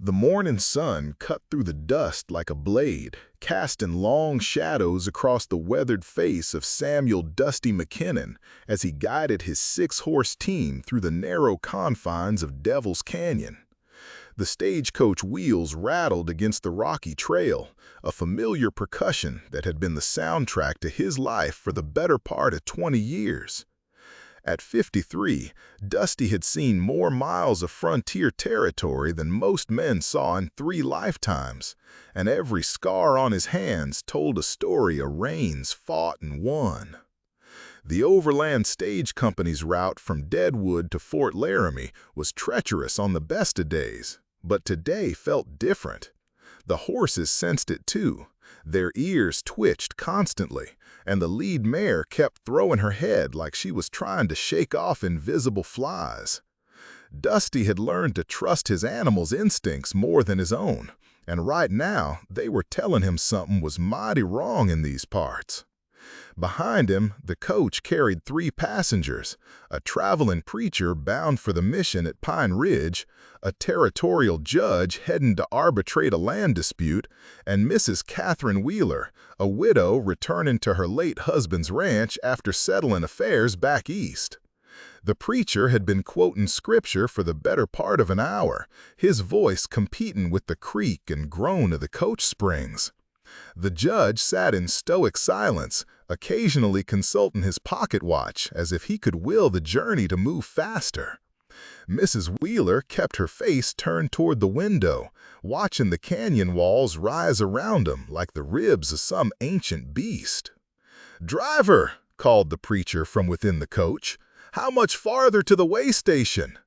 The morning sun cut through the dust like a blade, casting long shadows across the weathered face of Samuel Dusty McKinnon as he guided his six-horse team through the narrow confines of Devil's Canyon. The stagecoach wheels rattled against the rocky trail, a familiar percussion that had been the soundtrack to his life for the better part of 20 years. At 53, Dusty had seen more miles of frontier territory than most men saw in 3 lifetimes, and every scar on his hands told a story of reigns fought and won. The Overland Stage Company's route from Deadwood to Fort Laramie was treacherous on the best of days, but today felt different. The horses sensed it too. Their ears twitched constantly, and the lead mare kept throwing her head like she was trying to shake off invisible flies. Dusty had learned to trust his animals' instincts more than his own, and right now they were telling him something was mighty wrong in these parts. Behind him, the coach carried 3 passengers, a traveling preacher bound for the mission at Pine Ridge, a territorial judge heading to arbitrate a land dispute, and Mrs. Catherine Wheeler, a widow returning to her late husband's ranch after settling affairs back east. The preacher had been quoting scripture for the better part of an hour, his voice competing with the creak and groan of the coach springs. The judge sat in stoic silence, occasionally consulting his pocket watch as if he could will the journey to move faster. Mrs. Wheeler kept her face turned toward the window, watching the canyon walls rise around them like the ribs of some ancient beast. "Driver," called the preacher from within the coach, "how much farther to the way station?"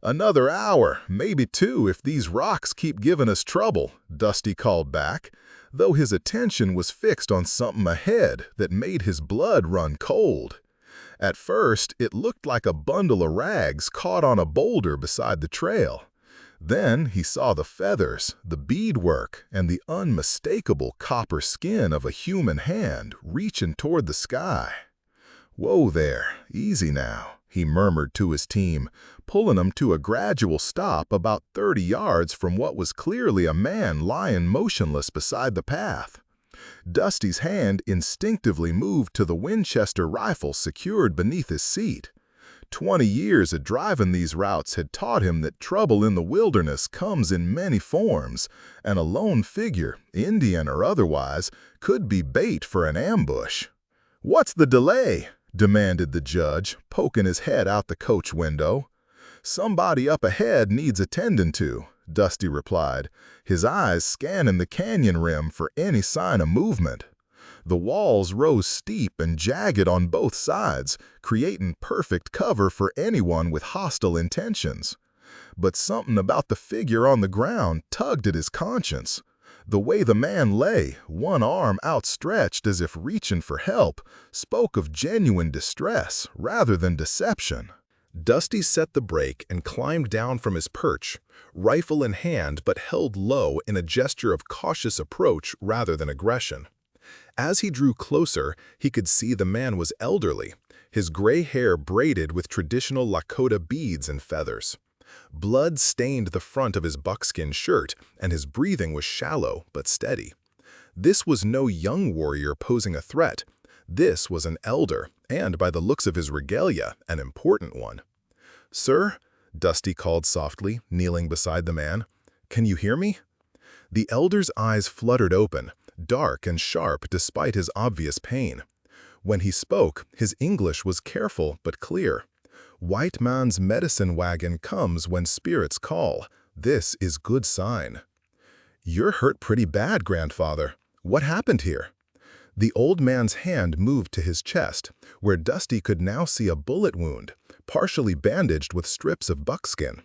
"Another hour, maybe 2 if these rocks keep giving us trouble," Dusty called back, though his attention was fixed on something ahead that made his blood run cold. At first, it looked like a bundle of rags caught on a boulder beside the trail. Then he saw the feathers, the beadwork, and the unmistakable copper skin of a human hand reaching toward the sky. "Whoa there, easy now," he murmured to his team, pulling them to a gradual stop about 30 yards from what was clearly a man lying motionless beside the path. Dusty's hand instinctively moved to the Winchester rifle secured beneath his seat. 20 years of driving these routes had taught him that trouble in the wilderness comes in many forms, and a lone figure, Indian or otherwise, could be bait for an ambush. "What's the delay?" demanded the judge, poking his head out the coach window. "Somebody up ahead needs attending to," Dusty replied, his eyes scanning the canyon rim for any sign of movement. The walls rose steep and jagged on both sides, creating perfect cover for anyone with hostile intentions. But something about the figure on the ground tugged at his conscience. The way the man lay, one arm outstretched as if reaching for help, spoke of genuine distress rather than deception. Dusty set the brake and climbed down from his perch, rifle in hand but held low in a gesture of cautious approach rather than aggression. As he drew closer, he could see the man was elderly, his gray hair braided with traditional Lakota beads and feathers. Blood stained the front of his buckskin shirt, and his breathing was shallow but steady. This was no young warrior posing a threat. This was an elder, and by the looks of his regalia, an important one. "Sir," Dusty called softly, kneeling beside the man, "can you hear me?" The elder's eyes fluttered open, dark and sharp despite his obvious pain. When he spoke, his English was careful but clear. "White man's medicine wagon comes when spirits call. This is good sign." "You're hurt pretty bad, grandfather. What happened here?" The old man's hand moved to his chest, where Dusty could now see a bullet wound, partially bandaged with strips of buckskin.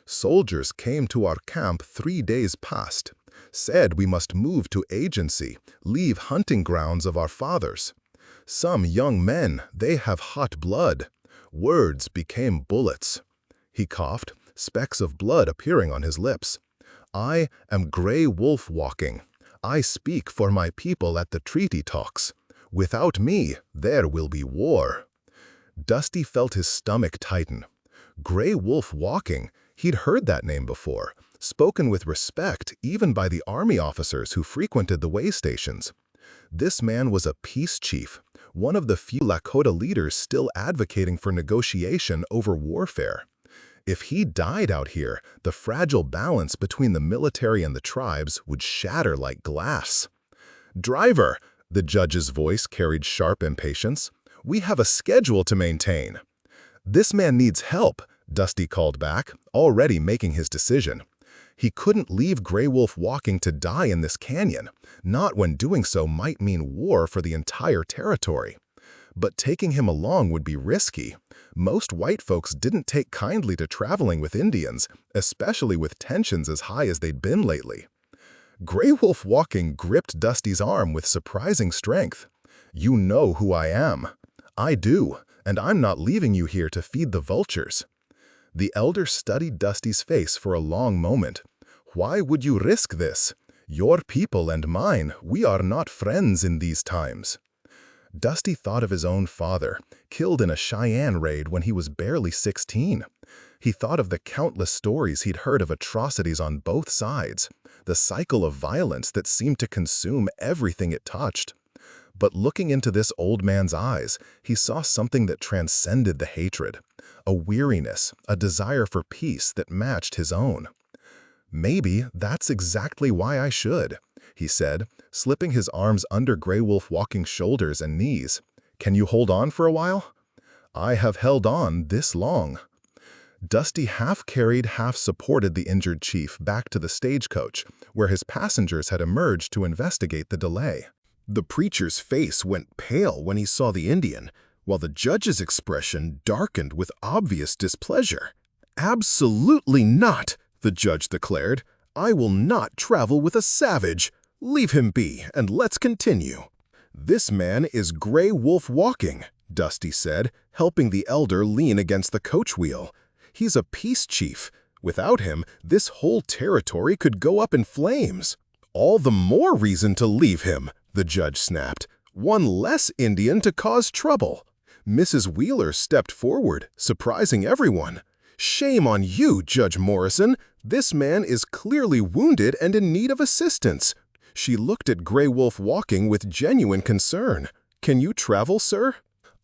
"Soldiers came to our camp 3 days past. Said we must move to agency, leave hunting grounds of our fathers. Some young men, they have hot blood. Words became bullets." He coughed, specks of blood appearing on his lips. "I am Gray Wolf walking. I speak for my people at the treaty talks. Without me, there will be war." Dusty felt his stomach tighten. Gray Wolf walking, he'd heard that name before, spoken with respect even by the army officers who frequented the way stations. This man was a peace chief, one of the few Lakota leaders still advocating for negotiation over warfare. If he died out here, the fragile balance between the military and the tribes would shatter like glass. "Driver," the judge's voice carried sharp impatience, "we have a schedule to maintain." "This man needs help," Dusty called back, already making his decision. He couldn't leave Grey Wolf walking to die in this canyon, not when doing so might mean war for the entire territory. But taking him along would be risky. Most white folks didn't take kindly to traveling with Indians, especially with tensions as high as they'd been lately. Grey Wolf Walking gripped Dusty's arm with surprising strength. "You know who I am." "I do, and I'm not leaving you here to feed the vultures." The elder studied Dusty's face for a long moment. "Why would you risk this? Your people and mine, we are not friends in these times." Dusty thought of his own father, killed in a Cheyenne raid when he was barely 16. He thought of the countless stories he'd heard of atrocities on both sides, the cycle of violence that seemed to consume everything it touched. But looking into this old man's eyes, he saw something that transcended the hatred, a weariness, a desire for peace that matched his own. "Maybe that's exactly why I should," he said, slipping his arms under Grey Wolf Walking's shoulders and knees. "Can you hold on for a while?" "I have held on this long." Dusty half carried, half supported the injured chief back to the stagecoach, where his passengers had emerged to investigate the delay. The preacher's face went pale when he saw the Indian, while the judge's expression darkened with obvious displeasure. "Absolutely not," the judge declared. "I will not travel with a savage. Leave him be, and let's continue." "This man is Grey Wolf Walking," Dusty said, helping the elder lean against the coach wheel. "He's a peace chief. Without him, this whole territory could go up in flames." "All the more reason to leave him," the judge snapped. "One less Indian to cause trouble." Mrs. Wheeler stepped forward, surprising everyone. "Shame on you, Judge Morrison. This man is clearly wounded and in need of assistance." She looked at Grey Wolf Walking with genuine concern. "Can you travel, sir?"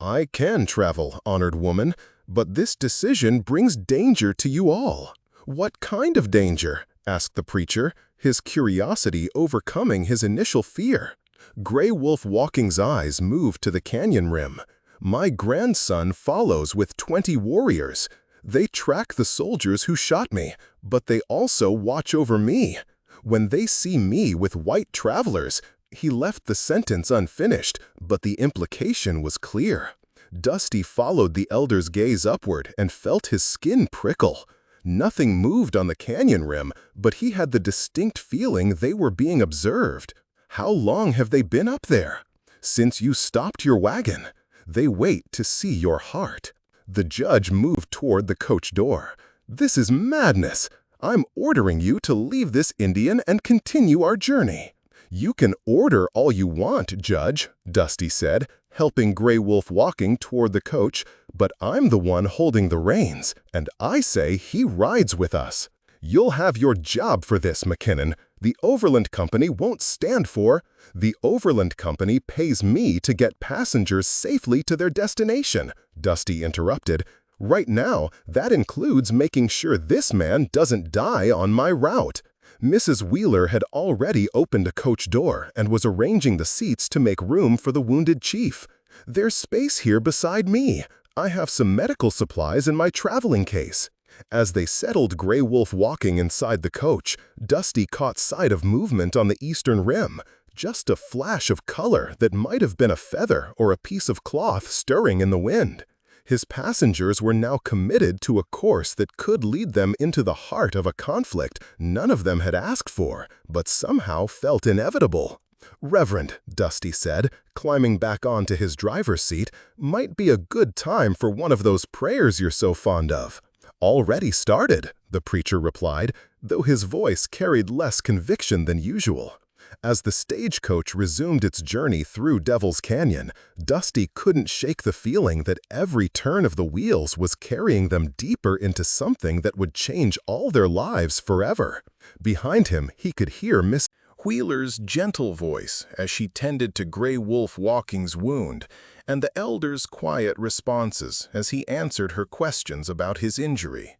"I can travel, honored woman, but this decision brings danger to you all." "What kind of danger?" asked the preacher, his curiosity overcoming his initial fear. Grey Wolf Walking's eyes moved to the canyon rim. "My grandson follows with 20 warriors. They track the soldiers who shot me, but they also watch over me. When they see me with white travelers," he left the sentence unfinished, but the implication was clear. Dusty followed the elder's gaze upward and felt his skin prickle. Nothing moved on the canyon rim, but he had the distinct feeling they were being observed. "How long have they been up there?" "Since you stopped your wagon. They wait to see your heart." The judge moved toward the coach door. "This is madness. I'm ordering you to leave this Indian and continue our journey." "You can order all you want, Judge," Dusty said, helping Grey Wolf Walking toward the coach, "but I'm the one holding the reins, and I say he rides with us." "You'll have your job for this, McKinnon. The Overland Company won't stand for—" "The Overland Company pays me to get passengers safely to their destination," Dusty interrupted. "Right now, that includes making sure this man doesn't die on my route." Mrs. Wheeler had already opened a coach door and was arranging the seats to make room for the wounded chief. "There's space here beside me. I have some medical supplies in my traveling case." As they settled Grey Wolf Walking inside the coach, Dusty caught sight of movement on the eastern rim, just a flash of color that might have been a feather or a piece of cloth stirring in the wind. His passengers were now committed to a course that could lead them into the heart of a conflict none of them had asked for, but somehow felt inevitable. "Reverend," Dusty said, climbing back onto his driver's seat, "might be a good time for one of those prayers you're so fond of." "Already started," the preacher replied, though his voice carried less conviction than usual. As the stagecoach resumed its journey through Devil's Canyon, Dusty couldn't shake the feeling that every turn of the wheels was carrying them deeper into something that would change all their lives forever. Behind him, he could hear Miss Wheeler's gentle voice as she tended to Gray Wolf Walking's wound, and the elder's quiet responses as he answered her questions about his injury.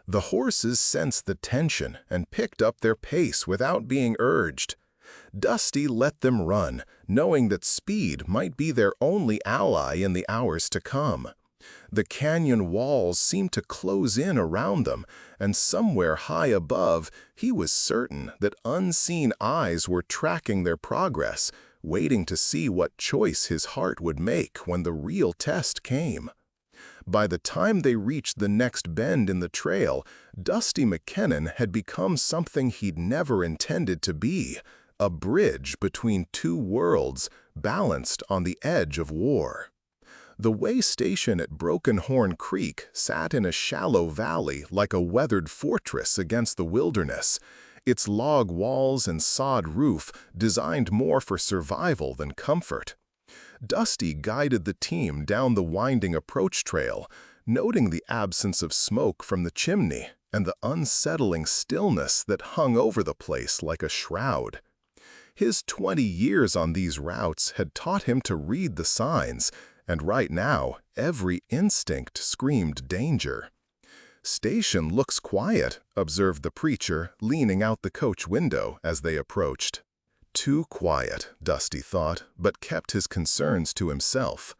The horses sensed the tension and picked up their pace without being urged. Dusty let them run, knowing that speed might be their only ally in the hours to come. The canyon walls seemed to close in around them, and somewhere high above, he was certain that unseen eyes were tracking their progress, waiting to see what choice his heart would make when the real test came. By the time they reached the next bend in the trail, Dusty McKinnon had become something he'd never intended to be, a bridge between two worlds, balanced on the edge of war. The way station at Broken Horn Creek sat in a shallow valley like a weathered fortress against the wilderness, its log walls and sod roof designed more for survival than comfort. Dusty guided the team down the winding approach trail, noting the absence of smoke from the chimney and the unsettling stillness that hung over the place like a shroud. His 20 years on these routes had taught him to read the signs, and right now, every instinct screamed danger. "Station looks quiet," observed the preacher, leaning out the coach window as they approached. Too quiet, Dusty thought, but kept his concerns to himself.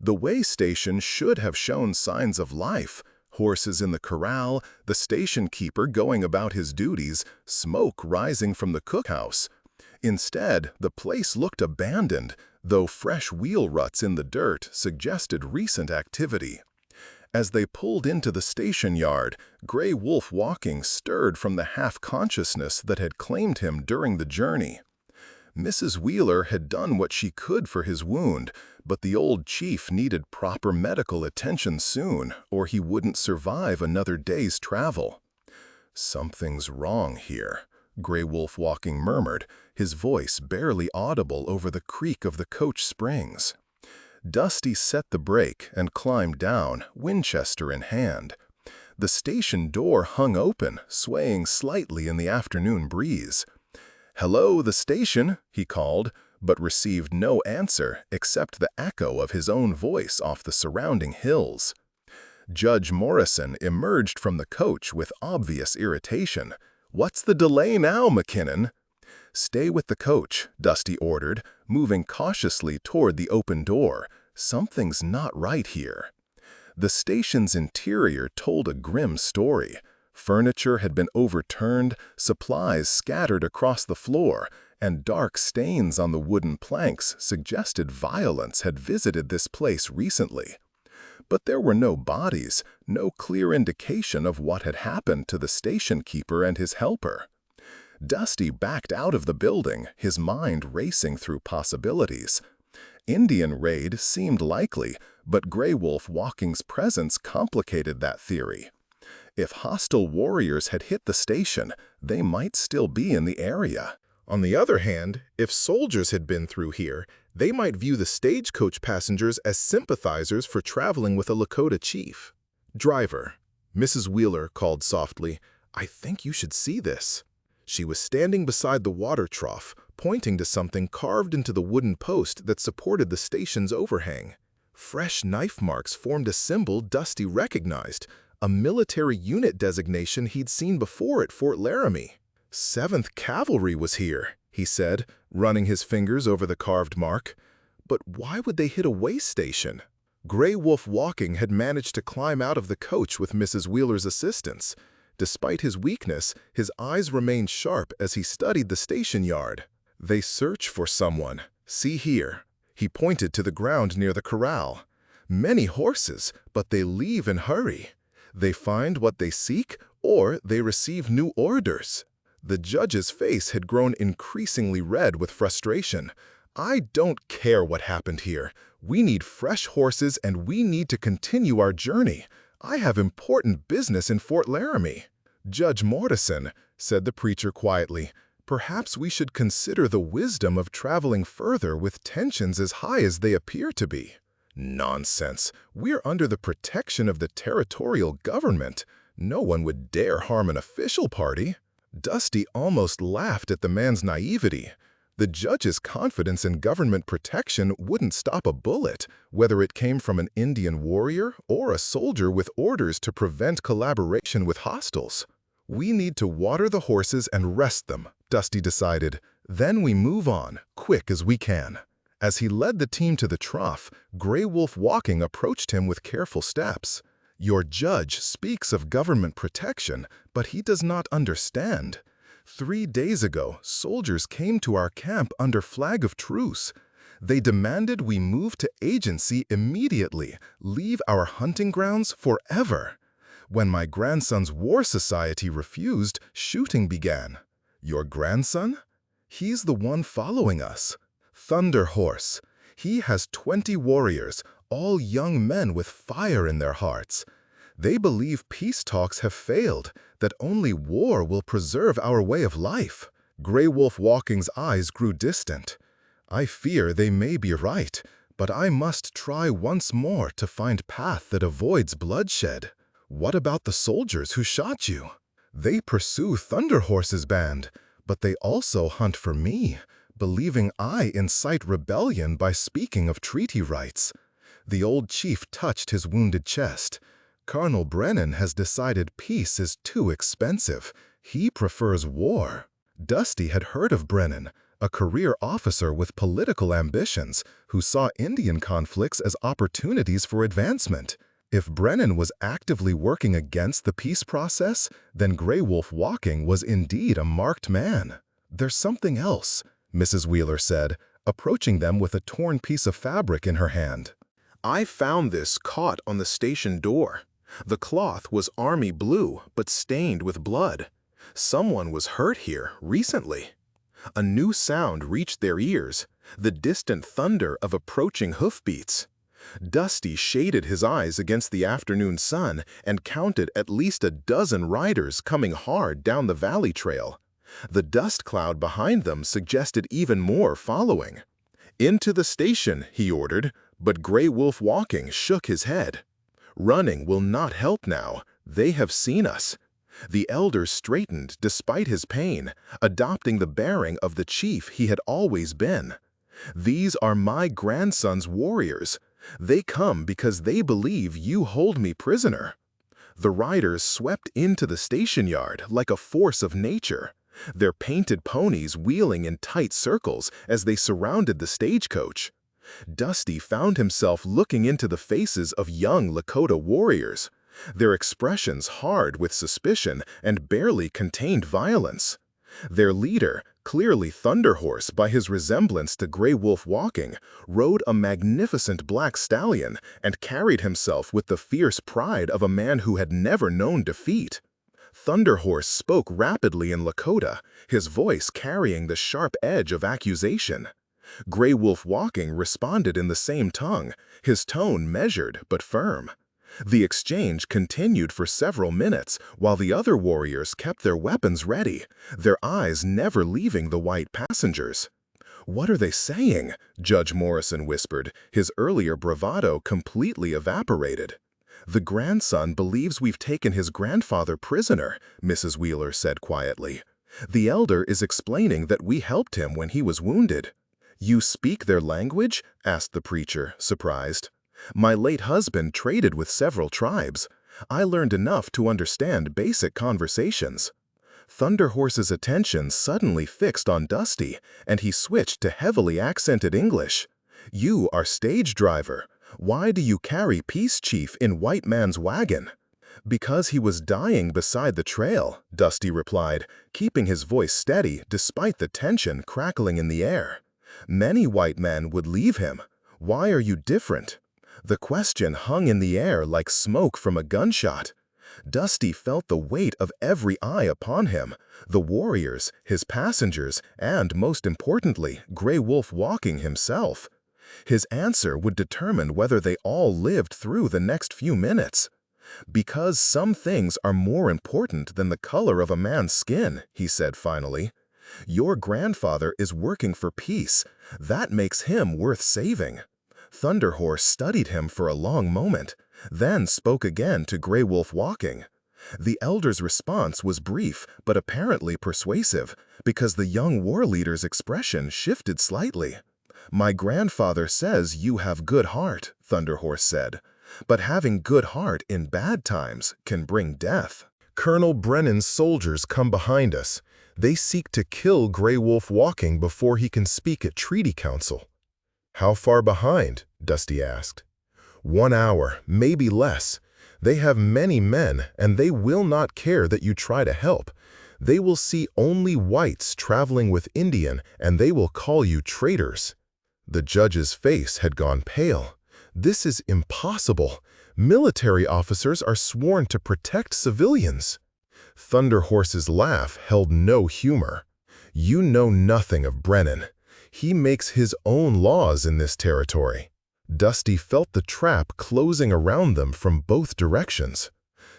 The way station should have shown signs of life. Horses in the corral, the station keeper going about his duties, smoke rising from the cookhouse. Instead, the place looked abandoned, though fresh wheel ruts in the dirt suggested recent activity. As they pulled into the station yard, Gray Wolf Walking stirred from the half-consciousness that had claimed him during the journey. Mrs. Wheeler had done what she could for his wound, but the old chief needed proper medical attention soon, or he wouldn't survive another day's travel. "Something's wrong here," Gray Wolf Walking murmured, his voice barely audible over the creak of the coach springs. Dusty set the brake and climbed down, Winchester in hand. The station door hung open, swaying slightly in the afternoon breeze. "Hello, the station," he called, but received no answer except the echo of his own voice off the surrounding hills. Judge Morrison emerged from the coach with obvious irritation. "What's the delay now, McKinnon?" "Stay with the coach," Dusty ordered, moving cautiously toward the open door. Something's not right here. The station's interior told a grim story. Furniture had been overturned, supplies scattered across the floor, and dark stains on the wooden planks suggested violence had visited this place recently. But there were no bodies, no clear indication of what had happened to the station keeper and his helper. Dusty backed out of the building, his mind racing through possibilities. Indian raid seemed likely, but Gray Wolf Walking's presence complicated that theory. If hostile warriors had hit the station, they might still be in the area. On the other hand, if soldiers had been through here, they might view the stagecoach passengers as sympathizers for traveling with a Lakota chief. "Driver," Mrs. Wheeler called softly, "I think you should see this." She was standing beside the water trough, pointing to something carved into the wooden post that supported the station's overhang. Fresh knife marks formed a symbol Dusty recognized, a military unit designation he'd seen before at Fort Laramie. 7th Cavalry was here, he said, running his fingers over the carved mark. But why would they hit a way station? Gray Wolf Walking had managed to climb out of the coach with Mrs. Wheeler's assistance. Despite his weakness, his eyes remained sharp as he studied the station yard. "They search for someone. See here." He pointed to the ground near the corral. "Many horses, but they leave in hurry. They find what they seek, or they receive new orders." The judge's face had grown increasingly red with frustration. "I don't care what happened here. We need fresh horses and we need to continue our journey. I have important business in Fort Laramie." "Judge Morrison," said the preacher quietly, Perhaps we should consider the wisdom of traveling further with tensions as high as they appear to be. Nonsense. We're under the protection of the territorial government. No one would dare harm an official party. Dusty almost laughed at the man's naivety. The judge's confidence in government protection wouldn't stop a bullet, whether it came from an Indian warrior or a soldier with orders to prevent collaboration with hostiles. We need to water the horses and rest them, Dusty decided. Then we move on, quick as we can. As he led the team to the trough, Grey Wolf Walking approached him with careful steps. Your judge speaks of government protection, but he does not understand. 3 days ago, soldiers came to our camp under flag of truce. They demanded we move to agency immediately, leave our hunting grounds forever. When my grandson's war society refused, shooting began. Your grandson? He's the one following us. Thunder Horse. He has 20 warriors, all young men with fire in their hearts. They believe peace talks have failed, that only war will preserve our way of life. Grey Wolf Walking's eyes grew distant. I fear they may be right, but I must try once more to find path that avoids bloodshed. What about the soldiers who shot you? They pursue Thunder Horse's band, but they also hunt for me, believing I incite rebellion by speaking of treaty rights. The old chief touched his wounded chest. Colonel Brennan has decided peace is too expensive. He prefers war. Dusty had heard of Brennan, a career officer with political ambitions who saw Indian conflicts as opportunities for advancement. If Brennan was actively working against the peace process, then Grey Wolf Walking was indeed a marked man. There's something else, Mrs. Wheeler said, approaching them with a torn piece of fabric in her hand. I found this caught on the station door. The cloth was army blue, but stained with blood. Someone was hurt here recently. A new sound reached their ears, the distant thunder of approaching hoofbeats. Dusty shaded his eyes against the afternoon sun and counted at least a dozen riders coming hard down the valley trail. The dust cloud behind them suggested even more following. Into the station, he ordered, but Grey Wolf Walking shook his head. Running will not help now. They have seen us. The elder straightened despite his pain, adopting the bearing of the chief he had always been. These are my grandson's warriors. They come because they believe you hold me prisoner. The riders swept into the station yard like a force of nature, their painted ponies wheeling in tight circles as they surrounded the stagecoach. Dusty found himself looking into the faces of young Lakota warriors, their expressions hard with suspicion and barely contained violence. Their leader, clearly Thunder Horse by his resemblance to Grey Wolf Walking, rode a magnificent black stallion and carried himself with the fierce pride of a man who had never known defeat. Thunder Horse spoke rapidly in Lakota, his voice carrying the sharp edge of accusation. Grey Wolf Walking responded in the same tongue, his tone measured but firm. The exchange continued for several minutes while the other warriors kept their weapons ready, their eyes never leaving the white passengers. "What are they saying?" Judge Morrison whispered, his earlier bravado completely evaporated. "The grandson believes we've taken his grandfather prisoner," Mrs. Wheeler said quietly. "The elder is explaining that we helped him when he was wounded." "You speak their language?" asked the preacher, surprised. "My late husband traded with several tribes. I learned enough to understand basic conversations." Thunder Horse's attention suddenly fixed on Dusty, and he switched to heavily accented English. "You are stage driver. Why do you carry Peace Chief in white man's wagon?" "Because he was dying beside the trail," Dusty replied, keeping his voice steady despite the tension crackling in the air. "Many white men would leave him. Why are you different?" The question hung in the air like smoke from a gunshot. Dusty felt the weight of every eye upon him, the warriors, his passengers, and, most importantly, Grey Wolf Walking himself. His answer would determine whether they all lived through the next few minutes. "Because some things are more important than the color of a man's skin," he said finally. Your grandfather is working for peace. That makes him worth saving." Thunderhorse studied him for a long moment, then spoke again to Grey Wolf Walking. The elder's response was brief but apparently persuasive, because the young war leader's expression shifted slightly. "My grandfather says you have good heart," Thunderhorse said, "but having good heart in bad times can bring death." "Colonel Brennan's soldiers come behind us. They seek to kill Grey Wolf Walking before he can speak at Treaty Council." "How far behind?" Dusty asked. "1 hour, maybe less. They have many men, and they will not care that you try to help. They will see only whites traveling with Indian, and they will call you traitors." The judge's face had gone pale. "This is impossible. Military officers are sworn to protect civilians." Thunderhorse's laugh held no humor. "You know nothing of Brennan. He makes his own laws in this territory." Dusty felt the trap closing around them from both directions.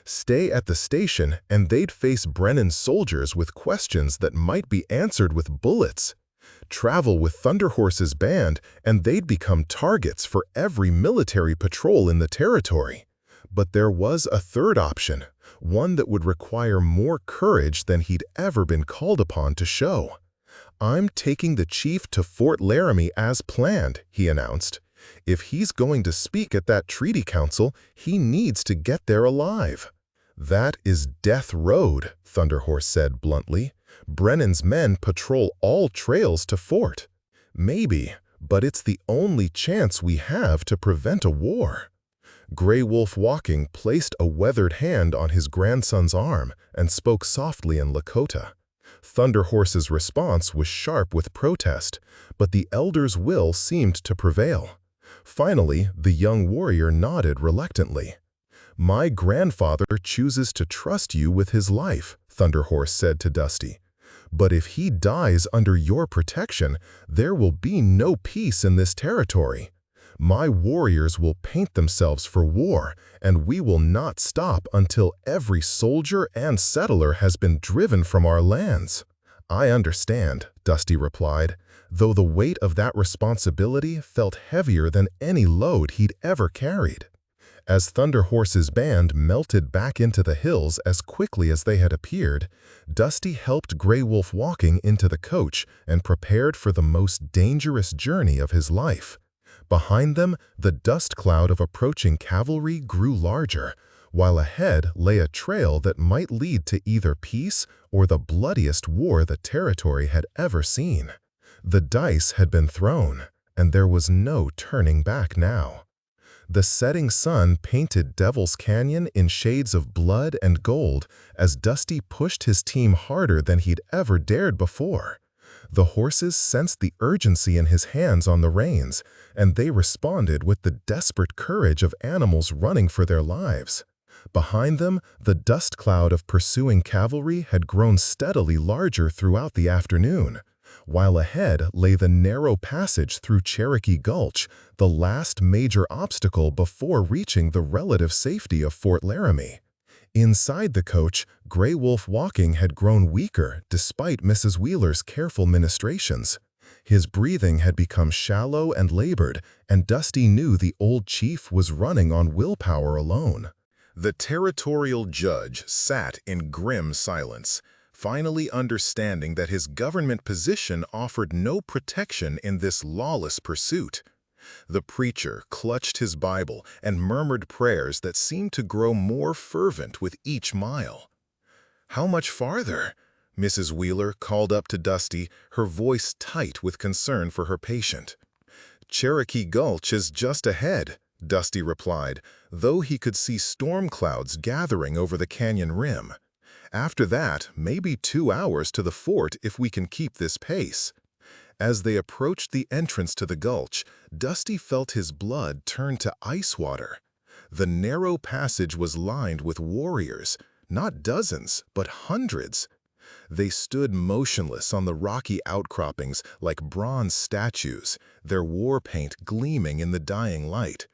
Stay at the station and they'd face Brennan's soldiers with questions that might be answered with bullets. Travel with Thunderhorse's band and they'd become targets for every military patrol in the territory. But there was a third option, one that would require more courage than he'd ever been called upon to show. "I'm taking the chief to Fort Laramie as planned," he announced. "If he's going to speak at that treaty council, he needs to get there alive." "That is Death Road," Thunderhorse said bluntly. "Brennan's men patrol all trails to Fort." "Maybe, but it's the only chance we have to prevent a war." Grey Wolf Walking placed a weathered hand on his grandson's arm and spoke softly in Lakota. Thunderhorse's response was sharp with protest, but the elder's will seemed to prevail. Finally, the young warrior nodded reluctantly. "My grandfather chooses to trust you with his life," Thunderhorse said to Dusty. "But if he dies under your protection, there will be no peace in this territory. My warriors will paint themselves for war, and we will not stop until every soldier and settler has been driven from our lands." "I understand," Dusty replied, though the weight of that responsibility felt heavier than any load he'd ever carried. As Thunderhorse's band melted back into the hills as quickly as they had appeared, Dusty helped Grey Wolf Walking into the coach and prepared for the most dangerous journey of his life. Behind them, the dust cloud of approaching cavalry grew larger, while ahead lay a trail that might lead to either peace or the bloodiest war the territory had ever seen. The dice had been thrown, and there was no turning back now. The setting sun painted Devil's Canyon in shades of blood and gold as Dusty pushed his team harder than he'd ever dared before. The horses sensed the urgency in his hands on the reins, and they responded with the desperate courage of animals running for their lives. Behind them, the dust cloud of pursuing cavalry had grown steadily larger throughout the afternoon, while ahead lay the narrow passage through Cherokee Gulch, the last major obstacle before reaching the relative safety of Fort Laramie. Inside the coach, Grey Wolf Walking had grown weaker despite Mrs. Wheeler's careful ministrations. His breathing had become shallow and labored, and Dusty knew the old chief was running on willpower alone. The territorial judge sat in grim silence, finally understanding that his government position offered no protection in this lawless pursuit. The preacher clutched his Bible and murmured prayers that seemed to grow more fervent with each mile. "How much farther?" Mrs. Wheeler called up to Dusty, her voice tight with concern for her patient. "Cherokee Gulch is just ahead," Dusty replied, though he could see storm clouds gathering over the canyon rim. "After that, maybe 2 hours to the fort if we can keep this pace." As they approached the entrance to the gulch, Dusty felt his blood turn to ice water. The narrow passage was lined with warriors, not dozens, but hundreds. They stood motionless on the rocky outcroppings like bronze statues, their war paint gleaming in the dying light.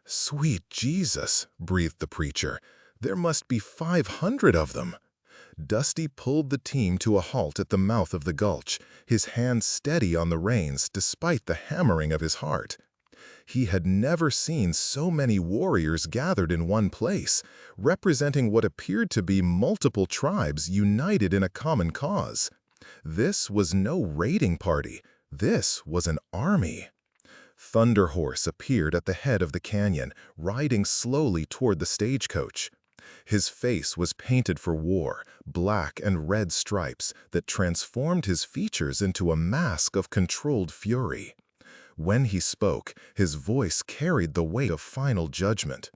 "Sweet Jesus," breathed the preacher, "there must be 500 of them." Dusty pulled the team to a halt at the mouth of the gulch, his hand steady on the reins despite the hammering of his heart. He had never seen so many warriors gathered in one place, representing what appeared to be multiple tribes united in a common cause. This was no raiding party. This was an army. Thunder Horse appeared at the head of the canyon, riding slowly toward the stagecoach. His face was painted for war, black and red stripes that transformed his features into a mask of controlled fury. When he spoke, his voice carried the weight of final judgment.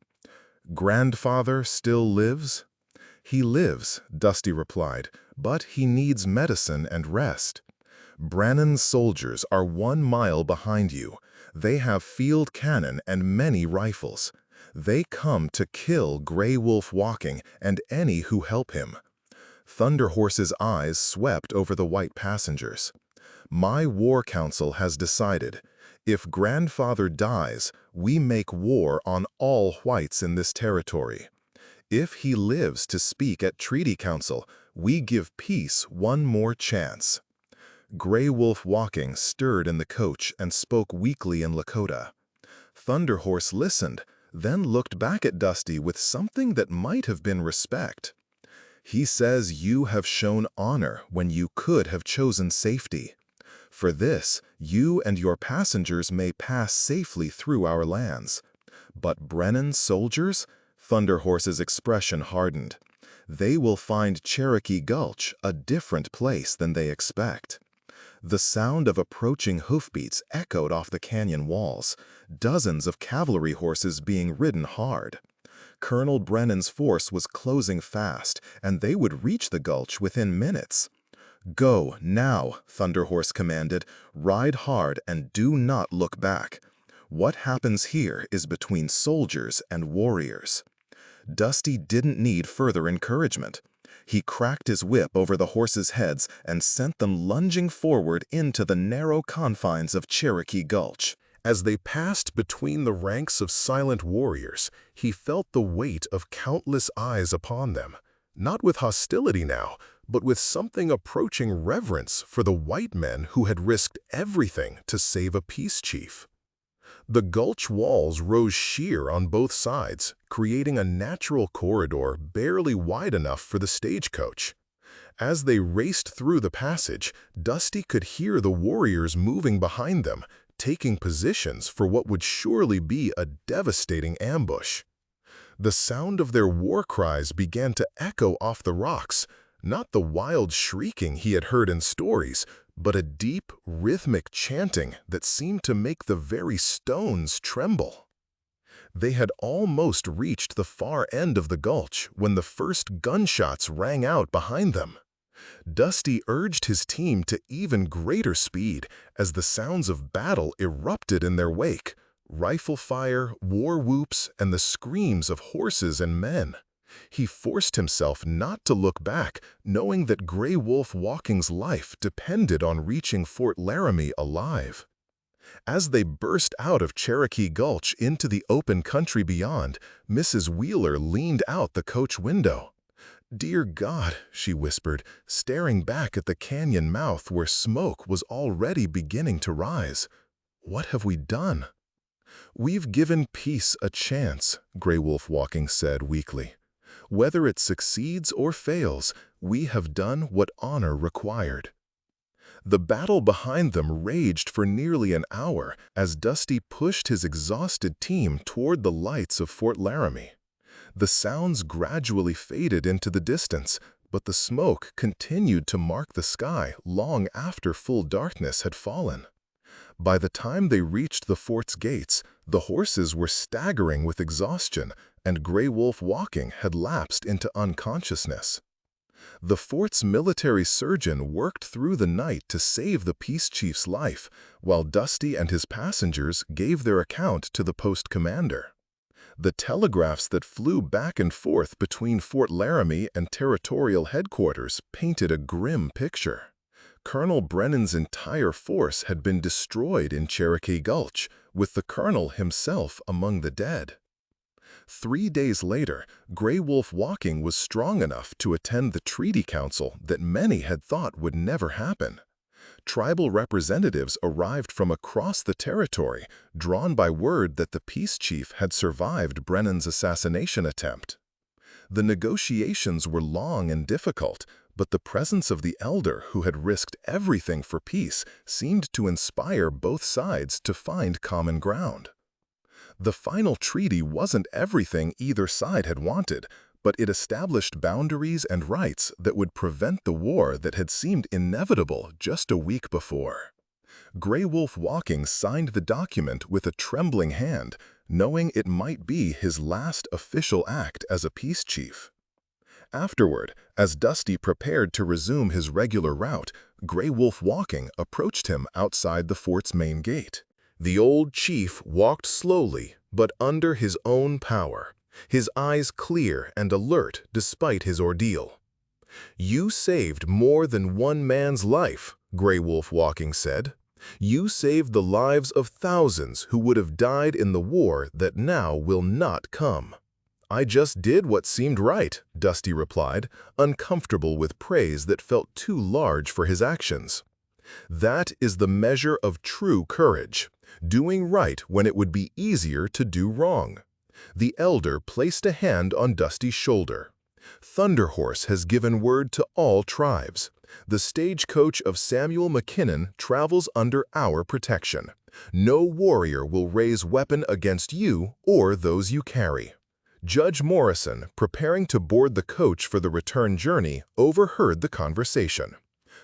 "Grandfather still lives?" "He lives," Dusty replied, "but he needs medicine and rest. Brannan's soldiers are 1 mile behind you. They have field cannon and many rifles. They come to kill Gray Wolf Walking and any who help him." Thunder Horse's eyes swept over the white passengers. "My war council has decided. If Grandfather dies, we make war on all whites in this territory. If he lives to speak at Treaty Council, we give peace one more chance." Gray Wolf Walking stirred in the coach and spoke weakly in Lakota. Thunder Horse listened, then looked back at Dusty with something that might have been respect. "He says you have shown honor when you could have chosen safety. For this, you and your passengers may pass safely through our lands. But Brennan's soldiers?" Thunder Horse's expression hardened. "They will find Cherokee Gulch a different place than they expect." The sound of approaching hoofbeats echoed off the canyon walls, dozens of cavalry horses being ridden hard. Colonel Brennan's force was closing fast, and they would reach the gulch within minutes. "Go, now," Thunder Horse commanded. "Ride hard and do not look back. What happens here is between soldiers and warriors." Dusty didn't need further encouragement. He cracked his whip over the horses' heads and sent them lunging forward into the narrow confines of Cherokee Gulch. As they passed between the ranks of silent warriors, he felt the weight of countless eyes upon them, not with hostility now, but with something approaching reverence for the white men who had risked everything to save a peace chief. The gulch walls rose sheer on both sides, creating a natural corridor barely wide enough for the stagecoach. As they raced through the passage, Dusty could hear the warriors moving behind them, taking positions for what would surely be a devastating ambush. The sound of their war cries began to echo off the rocks, not the wild shrieking he had heard in stories, but a deep, rhythmic chanting that seemed to make the very stones tremble. They had almost reached the far end of the gulch when the first gunshots rang out behind them. Dusty urged his team to even greater speed as the sounds of battle erupted in their wake: rifle fire, war whoops, and the screams of horses and men. He forced himself not to look back, knowing that Gray Wolf Walking's life depended on reaching Fort Laramie alive. As they burst out of Cherokee Gulch into the open country beyond, Mrs. Wheeler leaned out the coach window. "Dear God," she whispered, staring back at the canyon mouth where smoke was already beginning to rise. "What have we done?" "We've given peace a chance," Gray Wolf Walking said weakly. "Whether it succeeds or fails, we have done what honor required." The battle behind them raged for nearly an hour as Dusty pushed his exhausted team toward the lights of Fort Laramie. The sounds gradually faded into the distance, but the smoke continued to mark the sky long after full darkness had fallen. By the time they reached the fort's gates, the horses were staggering with exhaustion, and Gray Wolf Walking had lapsed into unconsciousness. The fort's military surgeon worked through the night to save the peace chief's life, while Dusty and his passengers gave their account to the post commander. The telegraphs that flew back and forth between Fort Laramie and territorial headquarters painted a grim picture. Colonel Brennan's entire force had been destroyed in Cherokee Gulch, with the colonel himself among the dead. 3 days later, Gray Wolf Walking was strong enough to attend the treaty council that many had thought would never happen. Tribal representatives arrived from across the territory, drawn by word that the peace chief had survived Brennan's assassination attempt. The negotiations were long and difficult, but the presence of the elder who had risked everything for peace seemed to inspire both sides to find common ground. The final treaty wasn't everything either side had wanted, but it established boundaries and rights that would prevent the war that had seemed inevitable just a week before. Gray Wolf Walking signed the document with a trembling hand, knowing it might be his last official act as a peace chief. Afterward, as Dusty prepared to resume his regular route, Gray Wolf Walking approached him outside the fort's main gate. The old chief walked slowly, but under his own power, his eyes clear and alert despite his ordeal. "You saved more than one man's life," Gray Wolf Walking said. "You saved the lives of thousands who would have died in the war that now will not come." "I just did what seemed right," Dusty replied, uncomfortable with praise that felt too large for his actions. "That is the measure of true courage, doing right when it would be easier to do wrong." The elder placed a hand on Dusty's shoulder. "Thunderhorse has given word to all tribes. The stagecoach of Samuel McKinnon travels under our protection. No warrior will raise weapon against you or those you carry." Judge Morrison, preparing to board the coach for the return journey, overheard the conversation.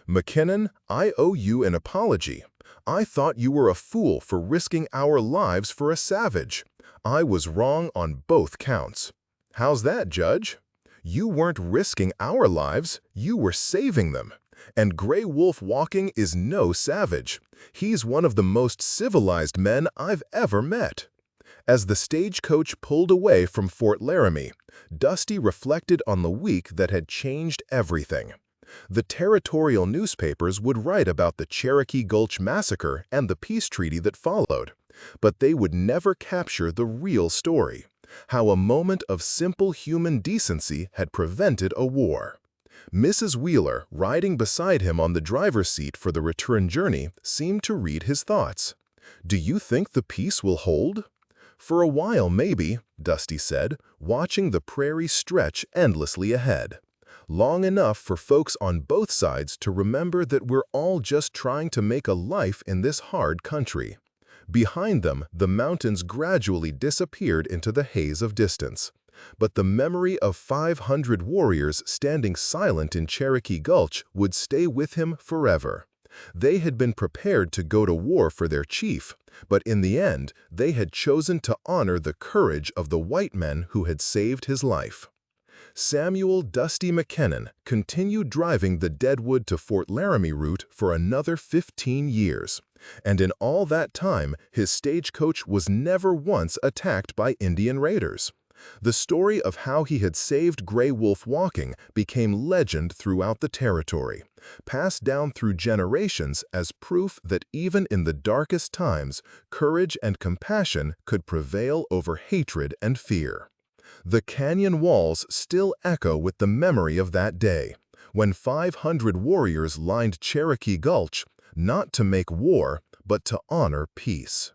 "McKinnon, I owe you an apology. I thought you were a fool for risking our lives for a savage. I was wrong on both counts." "How's that, Judge?" "You weren't risking our lives, you were saving them. And Gray Wolf Walking is no savage. He's one of the most civilized men I've ever met." As the stagecoach pulled away from Fort Laramie, Dusty reflected on the week that had changed everything. The territorial newspapers would write about the Cherokee Gulch massacre and the peace treaty that followed, but they would never capture the real story: how a moment of simple human decency had prevented a war. Mrs. Wheeler, riding beside him on the driver's seat for the return journey, seemed to read his thoughts. "Do you think the peace will hold?" "For a while, maybe," Dusty said, watching the prairie stretch endlessly ahead. "Long enough for folks on both sides to remember that we're all just trying to make a life in this hard country." Behind them, the mountains gradually disappeared into the haze of distance. But the memory of 500 warriors standing silent in Cherokee Gulch would stay with him forever. They had been prepared to go to war for their chief, but in the end, they had chosen to honor the courage of the white men who had saved his life. Samuel Dusty McKinnon continued driving the Deadwood to Fort Laramie route for another 15 years, and in all that time, his stagecoach was never once attacked by Indian raiders. The story of how he had saved Gray Wolf Walking became legend throughout the territory, passed down through generations as proof that even in the darkest times, courage and compassion could prevail over hatred and fear. The canyon walls still echo with the memory of that day, when 500 warriors lined Cherokee Gulch, not to make war, but to honor peace.